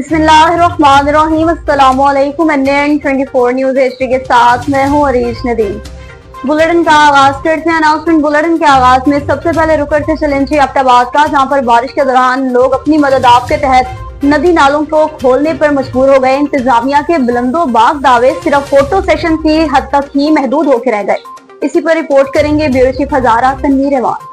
बिस्मिल्लाहिर्रहमानिर्रहीम। अस्सलामु अलैकुम। NN24 न्यूज HD के साथ मैं हूँ अरीश नदीम। बुलेटिन का आगाज करते हैं। अनाउंसमेंट बुलेटिन के आगाज में सबसे पहले रुक करते चलें जी एबटाबाद का, जहाँ पर बारिश के दौरान लोग अपनी मदद आप के तहत नदी नालों को खोलने पर मजबूर हो गए। इंतजामिया के बुलंदो बाग दावे सिर्फ फोटो सेशन की हद तक ही महदूद होकर रह गए। इसी पर रिपोर्ट करेंगे ब्यूरो चीफ हजारा तनवीर अहमद।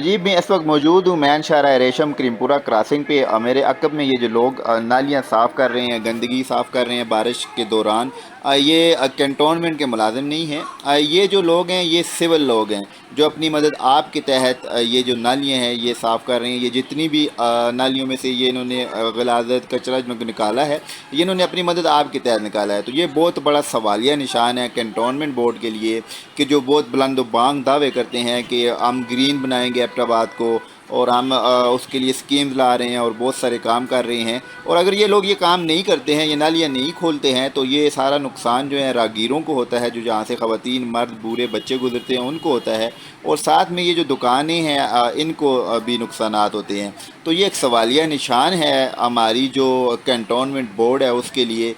जी मैं इस वक्त मौजूद हूँ मैन शाहरा रेशम करीमपुरा क्रॉसिंग पे। मेरे अकब में ये जो लोग नालियाँ साफ़ कर रहे हैं, गंदगी साफ़ कर रहे हैं बारिश के दौरान, ये कैंटोनमेंट के मुलाजिम नहीं हैं। ये जो लोग हैं ये सिविल लोग हैं जो अपनी मदद आप के तहत ये जो नालियाँ हैं ये साफ़ कर रहे हैं। ये जितनी भी नालियों में से ये इन्होंने गलाजत कचरा जो निकाला है ये इन्होंने अपनी मदद आप के तहत निकाला है। तो ये बहुत बड़ा सवालिया निशान है कैंटोनमेंट बोर्ड के लिए कि जो बहुत बुलंद बांग दावे करते हैं कि हम ग्रीन बनाएंगे एबटाबाद को और हम उसके लिए स्कीम्स ला रहे हैं और बहुत सारे काम कर रहे हैं। और अगर ये लोग ये काम नहीं करते हैं, ये नालियाँ नहीं खोलते हैं, तो ये सारा नुकसान जो है राहगीरों को होता है, जो जहाँ से ख़वातीन मर्द बूढ़े बच्चे गुजरते हैं उनको होता है, और साथ में ये जो दुकानें हैं इनको भी नुकसानात होते हैं। तो ये एक सवालिया निशान है हमारी जो कैंटोनमेंट बोर्ड है उसके लिए।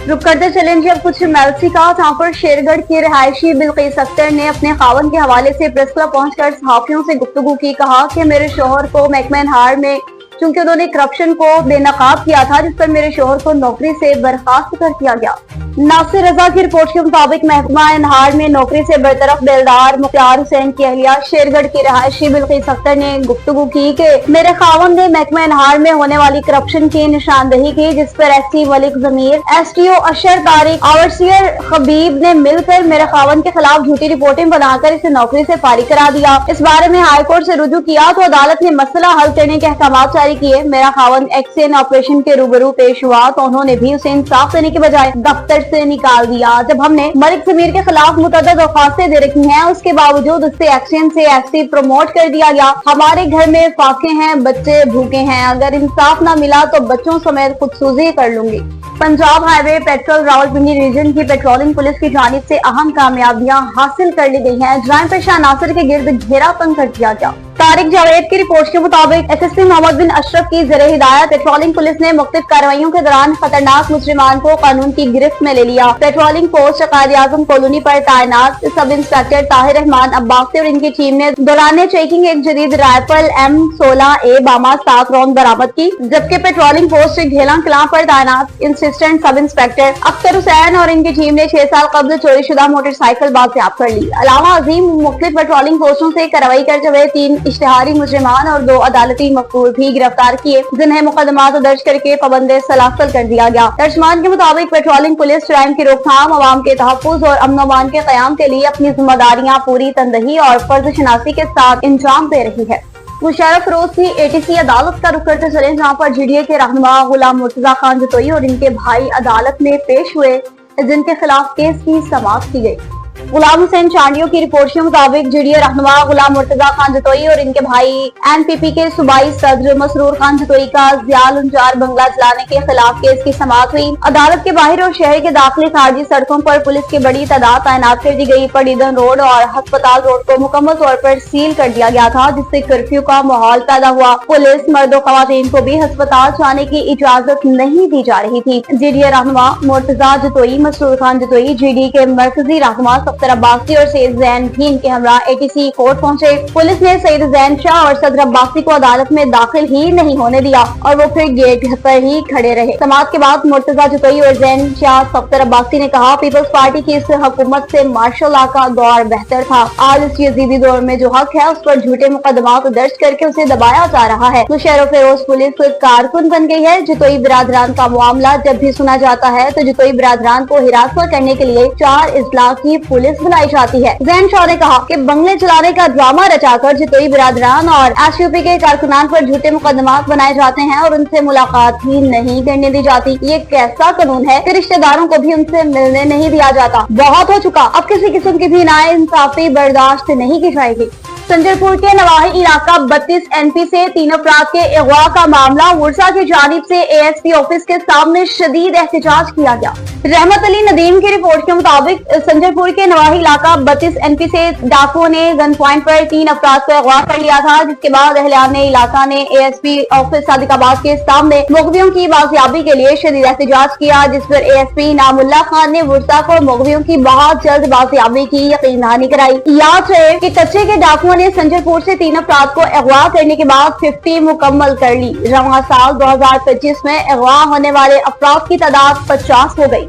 रुक करते चलें जी अब कुछ मेलसी का, जहाँ पर शेरगढ़ की रिहायशी बिल्किस अख्तर ने अपने खावन के हवाले से प्रेस क्लब पहुंचकर सहाफियों से गुफ्तगू की। कहा कि मेरे शोहर को महकमा हार में चूंकि उन्होंने करप्शन को बेनकाब किया था, जिस पर मेरे शोहर को नौकरी से बर्खास्त कर दिया गया। नासिर रजा की रिपोर्ट के मुताबिक महकमा हार में नौकरी से बरतरफ बेलदार मुख्तार हुसैन की अहलिया शेरगढ़ की रिहायशी बिल्किस अख्तर ने गुफ्तगू की कि मेरे खावन ने महकमा हार में होने वाली करप्शन की निशानदही की, जिस पर SC मलिक जमीर, STO अशर तारिक, ओवरसियर खबीब ने मिलकर मेरे खावन के खिलाफ झूठी रिपोर्टें बनाकर इसे नौकरी से फारिग करा दिया। इस बारे में हाई कोर्ट से रुजू किया तो अदालत ने मसला हल करने के अहकाम जारी किए। मेरा खावन एक्शन ऑपरेशन के रूबरू पेश हुआ तो उन्होंने भी उसे इंसाफ देने के बजाय दफ्तर से निकाल दिया। जब हमने मलिक जमीर के खिलाफ मुतअद्दिद दरख्वास्तें दे रखी हैं, उसके बावजूद उससे एक्शन से SC प्रमोट कर दिया गया। हमारे घर में फाके हैं, बच्चे भूखे हैं, अगर इंसाफ न मिला तो बच्चों समेत खुदसूजी कर लूंगी। Punjab highway patrol Rawalpindi region की पेट्रोलिंग पुलिस की जानिब से अहम कामयाबियां हासिल कर ली गई हैं। जराइम पेशा नासिर के गिर्द घेराबंद कर दिया गया। तारिक जावेद की रिपोर्ट के मुताबिक SSP मोहम्मद बिन अशरफ की ज़र हिदायत पेट्रोलिंग पुलिस ने मुख्तलिफ कार्रवाइयों के दौरान खतरनाक मुजरिमान को कानून की गिरफ्त में ले लिया। पेट्रोलिंग पोस्ट कायद-ए-आज़म कॉलोनी पर तैनात सब इंस्पेक्टर ताहिर रहमान अब्बासी और इनकी टीम ने दौरान चेकिंग एक जदीद राइफल M16A बामा 7 राउंड बरामद की, जबकि पेट्रोलिंग पोस्ट घेला कलां पर तैनात assistant sub inspector Akhtar Hussain और इनकी टीम ने 6 साल कबल चोरी शुदा मोटरसाइकिल बाजियाब कर ली। अलावा अजीम मुख्तलिफ पेट्रोलिंग पोस्टों से कार्रवाई करते हुए 3 इश्तिहारी मुजरिमान और 2 अदालती मकतूल भी गिरफ्तार किए, जिन्हें मुकदमात दर्ज करके पाबंद सलासल कर दिया गया। तर्जमान के मुताबिक पेट्रोलिंग पुलिस क्राइम की रोकथाम, अवाम के तहफ्फुज़ और अमन अमान के क़याम के लिए अपनी जिम्मेदारियां पूरी तनदही और फर्ज शनासी के साथ अंजाम दे रही है। मुशर्रफ रोज की ATC अदालत का रुख करते चले, जहाँ पर GDA के रहनुमा गुलाम मुर्तजा खान जतोई और इनके भाई अदालत में पेश हुए, जिनके खिलाफ केस की समाअत की गई। गुलाम हुसैन चांडियों की रिपोर्ट के मुताबिक GDA रहनुमा गुलाम मुर्तजा खान जतोई और इनके भाई NPP के सूबाई सदर मसरूर खान जतोई का ज़ियाल उनचार बंगला जलाने के खिलाफ केस की समाअत हुई। अदालत के बाहर और शहर के दाखिली खारजी सड़कों पर पुलिस की बड़ी तादाद तैनात कर दी गई। पड़ीदन रोड और हस्पताल रोड को मुकम्मल तौर पर सील कर दिया गया था, जिससे कर्फ्यू का माहौल पैदा हुआ। पुलिस मर्दों खवातीन को भी अस्पताल जाने की इजाजत नहीं दी जा रही थी। GDA रहनुमा मुर्तजा जतोई, मसरूर खान जतोई, GD के मरकजी रहनुमा सत्तर अब्बासी और सैयद जैन भी इनके हमरा ATC कोर्ट पहुंचे। पुलिस ने सैयद जैन शाह और सदर अब्बासी को अदालत में दाखिल ही नहीं होने दिया और वो फिर गेट पर ही खड़े रहे। समाअत के बाद मुर्तजा जतोई और जैन शाह सत्तर अब्बासी ने कहा, पीपल्स पार्टी की इस हुकूमत से मार्शल लॉ का दौर बेहतर था। आज इस यजीदी दौर में जो हक है उस पर झूठे मुकदमात दर्ज करके उसे दबाया जा रहा है। मुशर्रफ फिरोज पुलिस कारकुन बन गई है। जतोई बिरादरान का मामला जब भी सुना जाता है तो जतोई बिरादरान को हिरासत करने के लिए 4 अजला की पुलिस बुलाई जाती है। जैन शाह ने कहा कि बंगले चलाने का ड्रामा रचाकर जतोई बिरादरान और SUP के कारकुनान पर झूठे मुकदमात बनाए जाते हैं और उनसे मुलाकात भी नहीं करने दी जाती। ये कैसा कानून है कि रिश्तेदारों को भी उनसे मिलने नहीं दिया जाता। बहुत हो चुका, अब किसी किस्म की भी नाइंसाफी बर्दाश्त नहीं की जाएगी। संजरपुर के नवाही इलाका 32 NP से 3 अफराद के अगवा का मामला, वर्सा की जानिब से ASP ऑफिस के सामने शदीद एहतजाज किया गया। रहमत अली नदीम की रिपोर्ट के मुताबिक संजरपुर के नवाही इलाका 32 NP से डाकुओं ने गन पॉइंट पर 3 अफराद को अगवा कर लिया था, जिसके बाद अहलियान इलाका ने ASP ऑफिस सादिकाबाद के सामने मुगवियों की बाजियाबी के लिए शदीद एहतजाज किया, जिस पर ASP नामुल्ला खान ने वुरसा को मुगवियों की बहुत जल्द बाजियाबी की यकीन दहानी कराई। याद रहे कि कच्चे के डाकुओं ने संजरपुर से 3 अफराद को अगवा करने के बाद 50 मुकम्मल कर ली। रवां साल 2025 में अगवा होने वाले अफराद की तादाद 50 हो गई।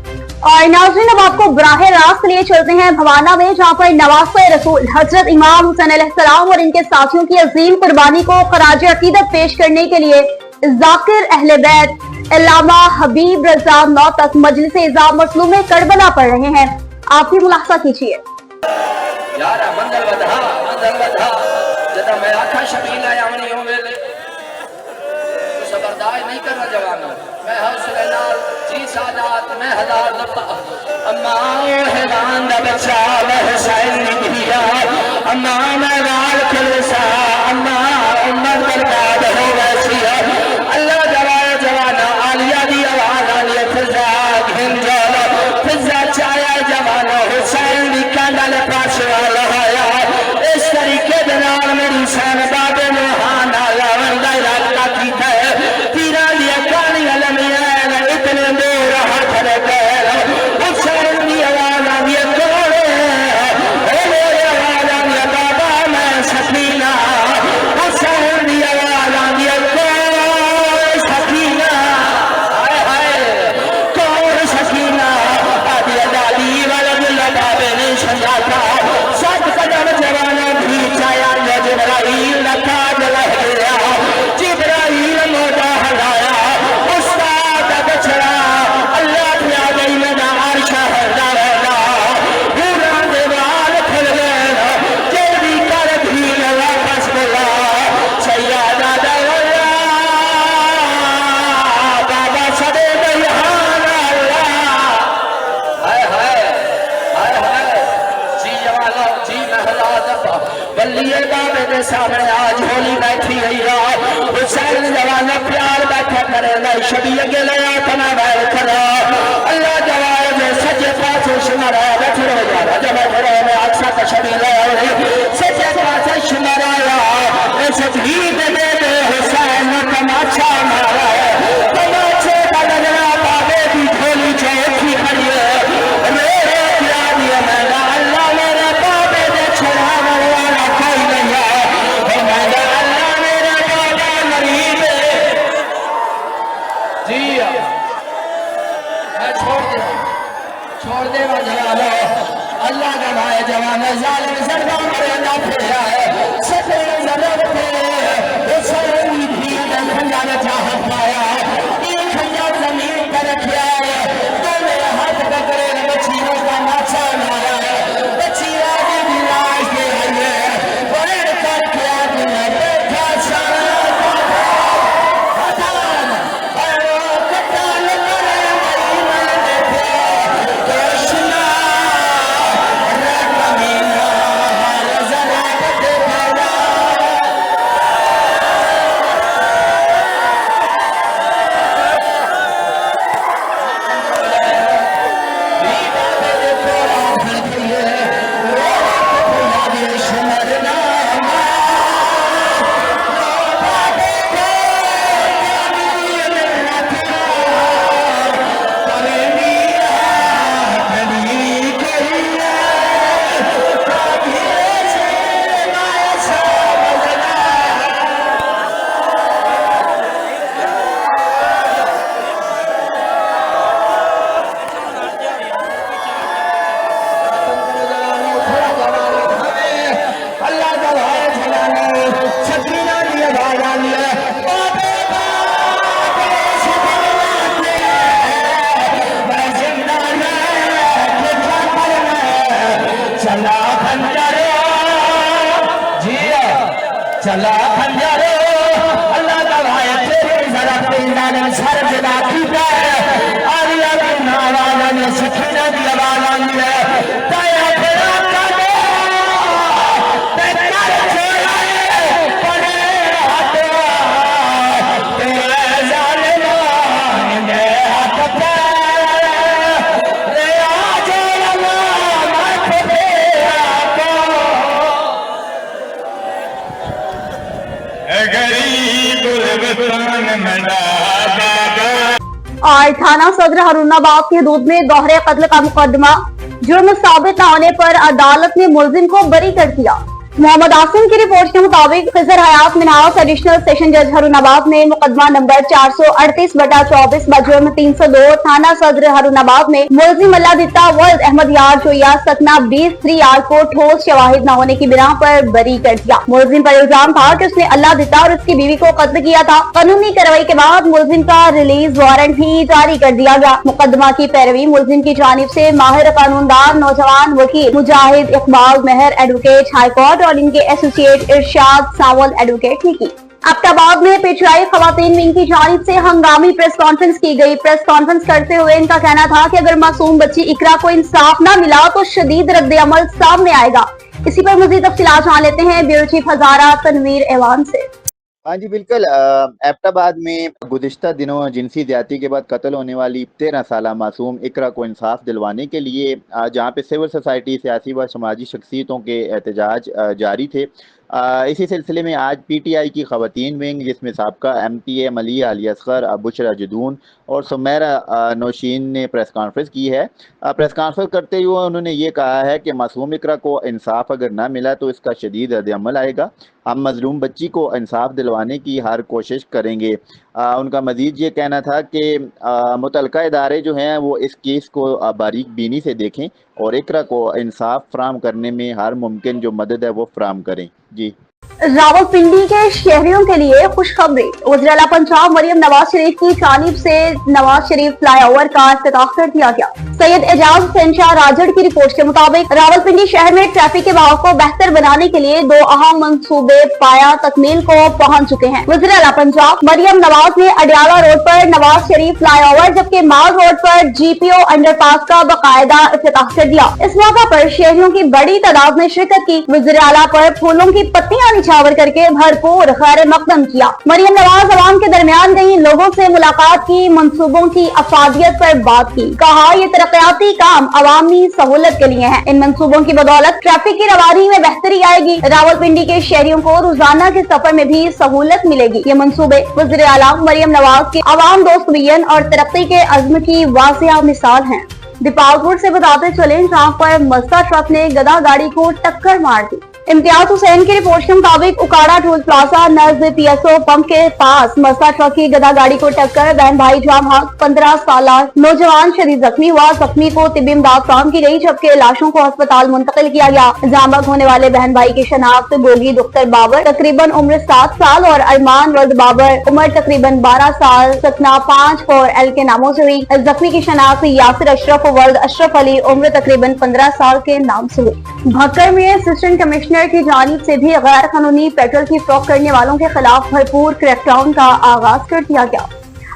और नाज़रीन, अब आपको बराह रास्त लिए चलते हैं भवाना में, जहाँ पर नवासे रसूल हजरत इमाम हुसैन अलैहिस्सलाम और इनके साथियों की अजीम कुर्बानी को खराज अकीदत पेश करने के लिए जाकिर अहले बैत अल्लामा हबीब रजा नौ तक मजलिस इज़ा मसलूम करबला पढ़ रहे हैं। आप भी मुलाहजा कीजिए। यार मंदर वधा जदा मैं आखा शबील आया वनी हो वेले तो सबरदार नहीं करना जवाना मैं हौसले नाल जी सादात मैं हजार दफा अम्मा हैरान दा बच्चा मैं हुसैन दी धिया अम्मा मैं गाल खलसा अम्मा उम्मत बर्बाद हो वैसी अल्लाह जवाए जवाना आलिया दी आवाज आलिया फिजा घिन जाला फिजा चाया जवाना हुसैन दी कंडल पास वाला आया इस तरीके दे नाल मेरी सन बाबे ने हां आया वंदा इलाका कीता है तीरा दी कानी अलमिया इतने दूर हाथ लगे हुसैन दी आवाज आंदी कोड़े ओ मेरे आवाज आंदी बाबा मैं सकीना हुसैन दी आवाज आंदी कोई सकीना हाय हाय कौन सकीना आदि दादी वाला दिल बाबे ने समझाता सब कदम जवाना भी चाया जिब्राइल लखा जला गया जिब्राइल मोटा हलाया उस्ताद बछड़ा अल्लाह की आ गई मेरा अर्श हरदा रहना पूरा दीवार खुल गया जल्दी कर भी वापस बोला सैयदा दौला बाबा सदे बयान अल्लाह हाय हाय हाय हाय जी जवाला जी महला दफा बल्लिए बाबे के सामने आज होली बैठी हुई है हुसैन जवाना प्यार बैठा करे ना शबी अगे ले अपना बैर करो अल्लाह जवान जे सच्चे पासे शुमारा बैठे रहो यार जब घरों में अक्सर का शबी ले सच्चे पासे शुमारा इस भीड़ में हुसैन तमाशा मारा तमाशे का लगना बाबे की झोली चौथी खड़ी है मेरे प्यार ये मैं अल्लाह मेरे बाबे ने छुड़ाने वाला कोई नहीं है मैं अल्लाह मेरा बाबा गरीब है जी मैं छोड़ दे जवानो अल्लाह का भाई जवान जालिम सरदा मरेंदा फिरा है सफे जरूरत है हुसैन की भीड़ में खंजा ने चाहत पाया ये खंजा जमीन पर रखा है दोनों हाथ पकड़े बच्चियों का माचा मारा है बच्चियां की लाश ले आई है बड़े कर क्या तुमने बैठा सारा खतान और कतान मरे मरी मैं देखा कृष्णा रकमीना जरा देखा चला खंजरो अल्लाह का भाई तेरे जरा पिंडा ने सर जदा की पे आलिया की नावाला ने सखीना की आवाज आई है ताया तेरा काटे ते कर छोड़ाए पड़े हाथ तेरे जालिमा ने हाथ पे और थाना सदर हारूनाबाद की हदूद में दोहरे कत्ल का मुकदमा, जुर्म साबित न होने पर अदालत ने मुलजिम को बरी कर दिया। मोहम्मद आसिम की रिपोर्ट के मुताबिक खिजर हयात मिनहास एडिशनल सेशन जज हारूनाबाद ने मुकदमा नंबर 438/24 बजुर्म 302 थाना सदर हारूनाबाद में मुलजिम अल्लादिता वल्द अहमद यार जोया सकना 20 यार को ठोस शवाहिद न होने की बिना पर बरी कर दिया। मुलजिम पर इल्जाम था कि उसने अल्लादिता और उसकी बीवी को कत्ल किया था। कानूनी कार्रवाई के बाद मुलजिम का रिलीज वारंट भी जारी कर दिया गया। मुकदमा की पैरवी मुलजिम की जानिब से माहिर कानूनदार नौजवान वकील मुजाहिद इकबाल मेहर एडवोकेट हाईकोर्ट और इनके एसोसिएट इरशाद सावल एडवोकेट ने की। अब्टाबाद में पिछड़ाई खवातीन विंग की जानिब से हंगामी प्रेस कॉन्फ्रेंस की गई। प्रेस कॉन्फ्रेंस करते हुए इनका कहना था कि अगर मासूम बच्ची इकरा को इंसाफ न मिला तो शदीद रद्द-ए-अमल सामने आएगा। इसी पर मजीद तफसीलात जान लेते हैं ब्यूरो चीफ हजारा तनवीर ऐवान से। हाँ जी बिल्कुल, एबटाबाद में गुज़िश्ता दिनों जिनसी ज़्यादती के बाद कत्ल होने वाली 13 साला मासूम इकरा को इंसाफ दिलवाने के लिए जहाँ पे सिविल सोसाइटी, सियासी व समाजी शख्सियतों के एहतजाज जारी थे, इसी सिलसिले में आज PTI की ख़वातीन विंग, जिसमें साबका MPA मलिया अली असगर, बुशरा जदून और सुमेरा नौशीन ने प्रेस कॉन्फ्रेंस की है। प्रेस कॉन्फ्रेंस करते हुए उन्होंने ये कहा है कि मासूम इकरा को इंसाफ अगर ना मिला तो इसका शदीद रद्द-ए-अमल आएगा। हम मजलूम बच्ची को इंसाफ दिलवाने की हर कोशिश करेंगे। उनका मजीद ये कहना था कि मुतलका इदारे जो हैं वो इस केस को बारीक बीनी से देखें और इकरा को इंसाफ फराम करने में हर मुमकिन जो मदद है वो फराम करें। जी, रावलपिंडी के शहरियों के लिए खुशखबरी। वज़ीर-ए-आला पंजाब मरियम नवाज शरीफ की जानिब से नवाज शरीफ फ्लाईओवर का इफ्तिताह कर दिया गया। सैयद एजाज हुसैन शाह राजड़ की रिपोर्ट के मुताबिक रावलपिंडी शहर में ट्रैफिक के बहाव को बेहतर बनाने के लिए 2 अहम मंसूबे पाया तकमील को पहुंच चुके हैं। वज़ीर-ए-आला पंजाब मरियम नवाज ने अडियाला रोड पर नवाज शरीफ फ्लाईओवर जबकि माल रोड पर GPO अंडरपास का बाकायदा इफ्तिताह कर दिया। इस मौका पर शहरियों की बड़ी तादाद ने शिरकत की। वज़ीर-ए-आला पर फूलों की पत्तियां निछावर करके भरपूर खैर मकदम किया। मरियम नवाज अवाम के दरमियान गई, लोगों से मुलाकात की, मंसूबों की अफादियत पर बात की। कहा ये तरक्याती काम अवामी सहूलत के लिए हैं। इन मंसूबों की बदौलत ट्रैफिक की रवानी में बेहतरी आएगी। रावलपिंडी के शहरियों को रोजाना के सफर में भी सहूलत मिलेगी। ये मंसूबे वज़ीर आला मरियम नवाज के अवाम दोस्त विजन और तरक्की के अज़्म की वाज़ेह मिसाल है। दीपालपुर से बताते चले जहाँ पर मज़दा ट्रक ने गधा गाड़ी को टक्कर मार दी। इम्तियाज हुसैन की रिपोर्ट के मुताबिक उकाड़ा टोल प्लाजा नजदीक PSO पंप के पास मज़दा ट्रक की गधा गाड़ी को टक्कर बहन भाई जाम हक 15 साला नौजवान शदीद जख्मी हुआ। जख्मी को तिब्बी इमदाद काम की गई जबकि लाशों को अस्पताल मुंतकिल किया गया। जामबग होने वाले बहन भाई की शनाख्त गोगी दुख्तर बाबर तकरीबन उम्र 7 साल और अरमान वल्द बाबर उम्र तकरीबन 12 साल सकना 5 के नामों से हुई। जख्मी की शनाख्त यासिर अशरफ वल्द अशरफ अली उम्र तकरीबन 15 साल के नाम से हुई। भक्कर में असिस्टेंट कमिश्नर की जानिब से भी गैर कानूनी पेट्रोल की फरोख्त करने वालों के खिलाफ भरपूर क्रैकडाउन का आगाज कर दिया गया।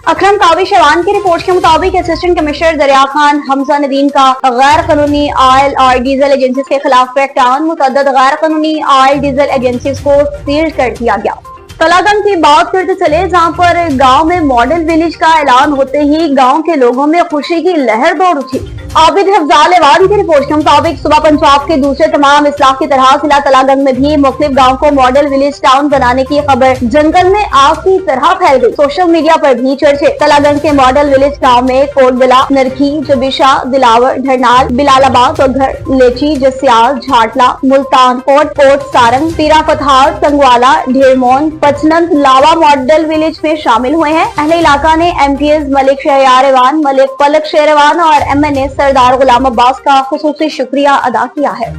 अकरम काविश अवान की रिपोर्ट के मुताबिक असिस्टेंट कमिश्नर दरिया खान हमजा नदीम का गैर कानूनी ऑयल और डीजल एजेंसीज के खिलाफ क्रैकडाउन, मुतअद्दिद गैर कानूनी ऑयल डीजल एजेंसीज को सील कर दिया गया। तलागंज की बात करते चले जहाँ पर गांव में मॉडल विलेज का ऐलान होते ही गांव के लोगों में खुशी की लहर दौड़ उठी। आबिद हफ्जाल एवान की रिपोर्ट के मुताबिक सुबह पंजाब के दूसरे तमाम इस्लाह की तरह जिला तलागंज में भी मुख्तलिफ गाँव को मॉडल विलेज टाउन बनाने की खबर जंगल में आग की तरह फैल गई। सोशल मीडिया पर भी चर्चे। तलागंज के मॉडल विलेज गाँव में कोटबिला, नरखी, जबिशा, दिलावर, ढरनाल, बिलालाबाद, सौघर, लेची, जसियाल, झाटला, मुल्तान कोट, सारंग, पीरा पथार, संगवाला, ढेरमोन, पचनंद, लावा मॉडल विलेज में शामिल हुए हैं। अहले इलाका ने MPs मलिक शहयार एवान, मलिक पलक शेरवान और MNA सरदार गुलाम अब्बास का खुसूसी शुक्रिया अदा किया है।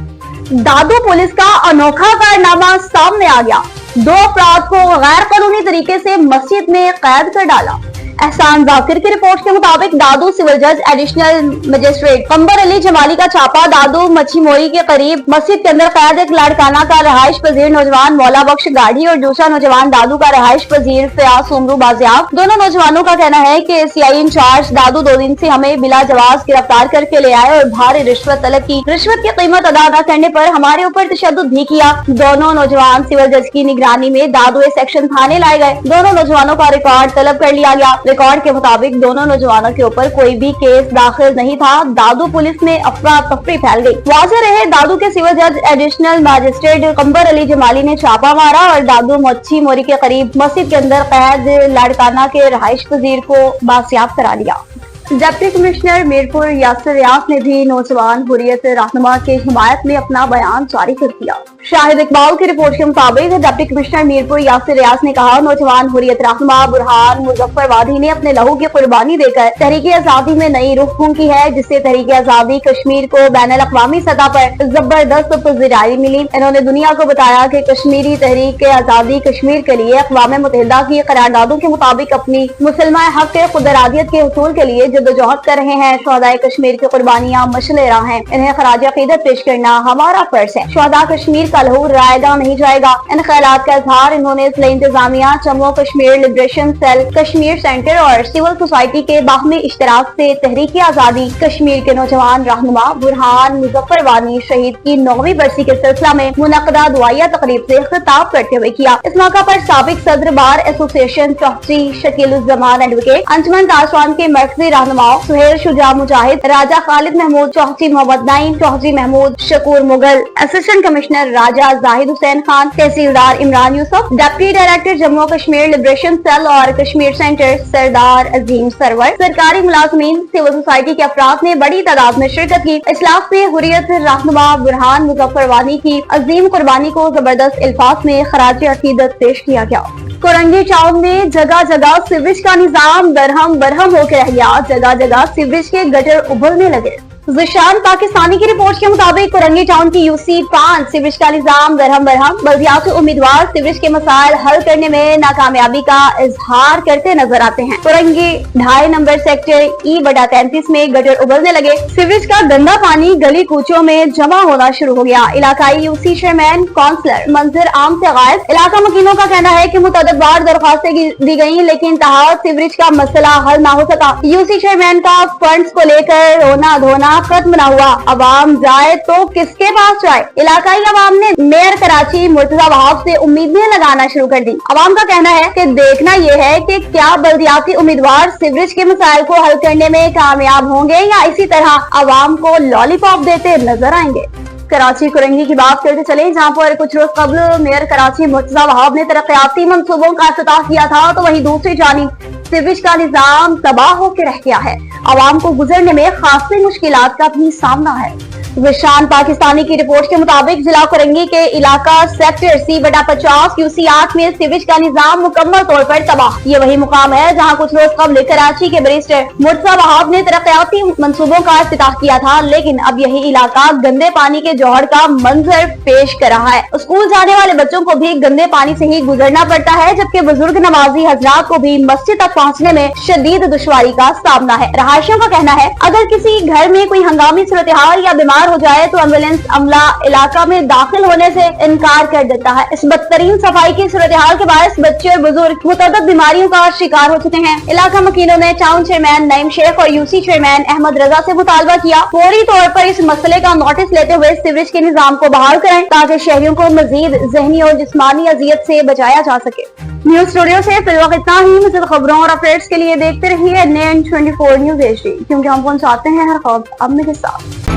दादू पुलिस का अनोखा कारनामा सामने आ गया। 2 अफराद को गैर कानूनी तरीके से मस्जिद में कैद कर डाला। एहसान जाकिर की रिपोर्ट के मुताबिक दादू सिविल जज एडिशनल मजिस्ट्रेट कंबर अली जमाली का छापा दादू मच्छी मोरी के करीब मस्जिद के अंदर कैद एक लाड़काना का रहायश पजीर नौजवान मौला बख्श गाड़ी और दूसरा नौजवान दादू का रहायश पजीर फयाज उमरू बाजियाब। दोनों नौजवानों का कहना है कि CI इंचार्ज दादू 2 दिन से हमें बिला जवाज गिरफ्तार करके ले आए और भारी रिश्वत तलब की। रिश्वत की कीमत अदा न करने पर हमारे ऊपर तशद्दुद भी किया। दोनों नौजवान सिविल जज की निगरानी में दादू सेक्शन थाने लाए गए। दोनों नौजवानों का रिकॉर्ड तलब कर लिया गया। रिकॉर्ड के मुताबिक दोनों नौजवानों के ऊपर कोई भी केस दाखिल नहीं था। दादू पुलिस में अफरा तफरी फैल गई। वाज़ेह रहे, दादू के सिविल जज एडिशनल मजिस्ट्रेट कंबर अली जमाली ने छापा मारा और दादू मच्छी मोरी के करीब मस्जिद के अंदर कैद लाड़काना के रहाइश पजीर को बासियाब करा लिया। डिप्टी कमिश्नर मीरपुर यासिर रियाज ने भी नौजवान हुर्रियत रहनुमा की हिमायत में अपना बयान जारी कर दिया। शाहिद इकबाल की रिपोर्ट के मुताबिक डिप्टी कमिश्नर मीरपुर यासिर रियाज ने कहा, नौजवान हुर्रियत रहनुमा बुरहान मुजफ्फर वादी ने अपने लहू की कुर्बानी देकर तहरीक आजादी में नई रुख फूंकी है, जिससे तहरीक आजादी कश्मीर को बैनुल अक़वामी सतह पर जबरदस्त पज़ीराई मिली। इन्होंने दुनिया को बताया कि कश्मीरी तहरीक आजादी कश्मीर के लिए अक़वाम मुत्तहिदा की करारदादों के मुताबिक अपनी मुसलमा हक खुदरादियत के हुसूल के लिए जद्दोजहद कर रहे हैं। शहदाए कश्मीर की कुर्बानियां मशले राह हैं, इन्हें खराज अक़ीदत पेश करना हमारा फर्ज है। शहदा कश्मीर का लहू रायगा नहीं जाएगा। इन ख्यालात का इजहार इन्होंने इसलिए इंतजामिया, Jammu Kashmir liberation cell, Kashmir centre और सिविल सोसाइटी के बाहमी इश्तराक से तहरीक आजादी कश्मीर के नौजवान रहनुमा बुरहान मुजफ्फर वानी शहीद की 9वीं बरसी के सिलसिला में मुनक़दा दुआया तकरीब से खिताब करते हुए किया। इस मौका पर साबिक सदर bar association Chaudhry Shakeeluzzaman advocate, Anjuman Tashwan के मरकजी रहनुमाओं Sohail Shuja Mujahid, Raja Khalid Mahmood, Chaudhry Mohammad Naeem, Chaudhry Mahmood Shakoor Mughal, assistant commissioner Raja Zahid Hussain Khan, tehsildar Imran Yousuf, deputy director Jammu Kashmir liberation cell और कश्मीर सेंटर सरदार अजीम सरवर, सरकारी मुलाजमीन, सिविल सोसाइटी के अफराद ने बड़ी तादाद में शिरकत की। इजलास में हुर्रियत रहनुमा बुरहान मुजफ्फर वानी की अजीम कुर्बानी को जबरदस्त अल्फाज में खराज अकीदत पेश किया गया। कोरंगी टाउन में जगह जगह सीवरेज का निजाम दरहम बरहम होकर रह गया। जगह जगह सीवरेज के गटर उभरने लगे। ज़िशान पाकिस्तानी की रिपोर्ट के मुताबिक कोरंगी टाउन की UC 5 सीवरेज का निजाम दरहम बरहम। बल्दियाती उम्मीदवार सीवरेज के मसाइल हल करने में नाकामयाबी का इजहार करते नजर आते हैं। कोरंगी 2.5 नंबर सेक्टर E/33 में गटर उबलने लगे। सीवरेज का गंदा पानी गली कूचों में जमा होना शुरू हो गया। इलाकाई UC चेयरमैन काउंसलर मंजर आम से गायब। इलाका मकीनों का कहना है कि मुतअद्दिद बार दरख्वास्तें दी गयी, लेकिन तहां सीवरेज का मसला हल न हो सका। UC चेयरमैन का फंड्स को लेकर रोना धोना खत्म न हुआ। अवाम जाए तो किसके पास जाए। इलाकाई अवाम ने मेयर कराची मुर्तजा वहाब से उम्मीदें लगाना शुरू कर दी। अवाम का कहना है कि देखना यह है कि क्या बल्दियाती उम्मीदवार सीवरेज के मसाइल को हल करने में कामयाब होंगे या इसी तरह अवाम को लॉलीपॉप देते नजर आएंगे। कराची कुरंगी की बात करते चले, जहां पर कुछ रोज कबल मेयर कराची मुर्तजा वहाब ने तरक्याती मंसूबों का इफ्तिताह किया था, तो वहीं दूसरी जानिब सीवरेज का निजाम तबाह होकर रह गया है। आवाम को गुजरने में खासी मुश्किलात का भी सामना है। विशान पाकिस्तानी की रिपोर्ट के मुताबिक जिला कुरंगी के इलाका सेक्टर C/50 UC 8 में सीवरेज का निजाम मुकम्मल तौर पर तबाह। ये वही मुकाम है जहां कुछ रोज कबल कराची के बैरिस्टर मुर्तजा वहाब ने तरक्याती मंसूबों का इफ्तिताह किया था, लेकिन अब यही इलाका गंदे पानी के जौहर का मंजर पेश कर रहा है। स्कूल जाने वाले बच्चों को भी गंदे पानी से ही गुजरना पड़ता है, जबकि बुजुर्ग नमाजी हजरात को भी मस्जिद तक पहुँचने में शदीद दुश्वारी का सामना है। रहायशियों का कहना है अगर किसी घर में कोई हंगामी सूरत हाल या बीमार हो जाए तो एम्बुलेंस अमला इलाका में दाखिल होने से इनकार कर देता है। इस बदतरीन सफाई की सूरत हाल के बायस बच्चे और बुजुर्ग मुतअद्दिद बीमारियों का शिकार हो चुके हैं। इलाका मकीनों ने टाउन चेयरमैन नईम शेख और UC चेयरमैन अहमद रजा से मुतालबा किया फौरी तौर पर इस मसले का नोटिस लेते हुए सीवरेज के निजाम को बहाल करें, ताकि शहरियों को मजीद ज़हनी और जिस्मानी अजियत से बचाया जा सके। न्यूज स्टूडियो से फिल वक्त इतना ही। मज़ीद खबरों और अपडेट्स के लिए देखते रहिए NN24 न्यूज HD, क्योंकि हम पहुंचाते हैं हर खबर अपने के साथ।